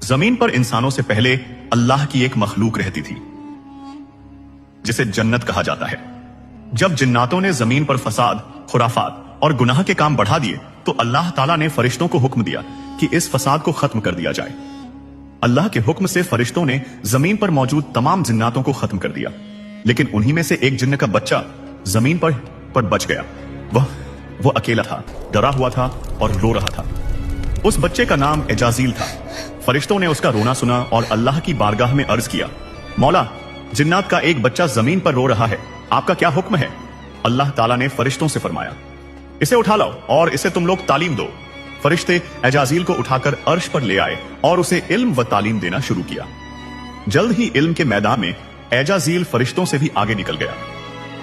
जमीन पर इंसानों से पहले अल्लाह की एक मखलूक रहती थी जिसे जन्नत कहा जाता है। जब जिन्नातों ने जमीन पर फसाद, खुराफात और गुनाह के काम बढ़ा दिए तो अल्लाह ताला ने फरिश्तों को हुक्म दिया कि इस फसाद को खत्म कर दिया जाए। अल्लाह के हुक्म से फरिश्तों ने जमीन पर मौजूद तमाम जिन्नातों को खत्म कर दिया, लेकिन उन्हीं में से एक जिन्न का बच्चा जमीन पर बच गया। वह अकेला था, डरा हुआ था और रो रहा था। उस बच्चे का नाम एजाजील था। फरिश्तों ने उसका रोना सुना और अल्लाह की बारगाह में अर्ज किया, मौला, जिन्नात का एक बच्चा जमीन पर रो रहा है, आपका क्या हुक्म है? अल्लाह ताला ने फरिश्तों से फरमाया, इसे उठा लाओ और इसे तुम लोग तालीम दो। फरिश्ते एजाजील को उठाकर अर्श पर ले आए और उसे इल्म व तालीम देना शुरू किया। जल्द ही इल्म के मैदान में एजाजील फरिश्तों से भी आगे निकल गया।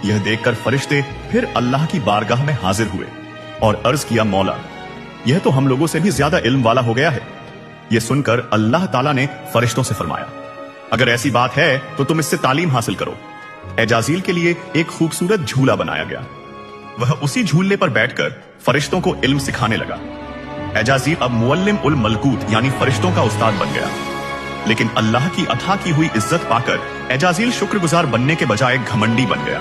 यह देखकर फरिश्ते फिर अल्लाह की बारगाह में हाजिर हुए और अर्ज किया, मौला, यह तो हम लोगों से भी ज्यादा इल्म वाला हो गया है। यह सुनकर अल्लाह ताला ने फरिश्तों से फरमाया, अगर ऐसी बात है तो तुम इससे तालीम हासिल करो। एजाजील के लिए एक खूबसूरत झूला बनाया गया। वह उसी झूले पर बैठकर फरिश्तों को इल्म सिखाने लगा। एजाजील अब मुअल्लिम उल मलकूत यानी फरिश्तों का उस्ताद बन गया। लेकिन अल्लाह की अता की हुई इज्जत पाकर एजाजील शुक्रगुजार बनने के बजाय घमंडी बन गया।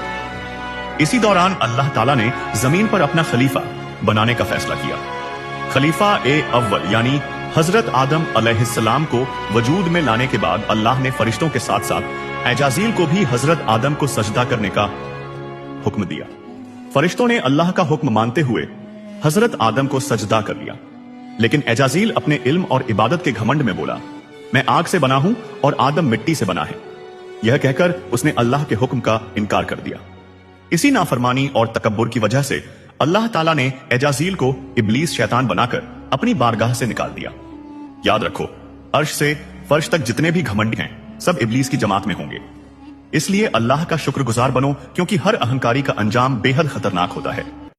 इसी दौरान अल्लाह ताला ने जमीन पर अपना खलीफा बनाने का फैसला किया। खलीफा अव्वल यानी हजरत आदम अलैहिस्सलाम को वजूद में लाने के बाद अल्लाह ने फरिश्तों के साथ साथ एजाजील को भी हजरत आदम को सजदा करने का हुक्म दिया। फरिश्तों ने अल्लाह का हुक्म मानते हुए हजरत आदम को सजदा कर लिया, लेकिन एजाजील अपने इल्म और इबादत के घमंड में बोला, मैं आग से बना हूं और आदम मिट्टी से बना है। यह कहकर उसने अल्लाह के हुक्म का इनकार कर दिया। इसी नाफरमानी और तकब्बुर की वजह से अल्लाह ताला ने एजाजील को इब्लीस शैतान बनाकर अपनी बारगाह से निकाल दिया। याद रखो, अर्श से फर्श तक जितने भी घमंडी हैं सब इब्लीस की जमात में होंगे। इसलिए अल्लाह का शुक्रगुजार बनो, क्योंकि हर अहंकारी का अंजाम बेहद खतरनाक होता है।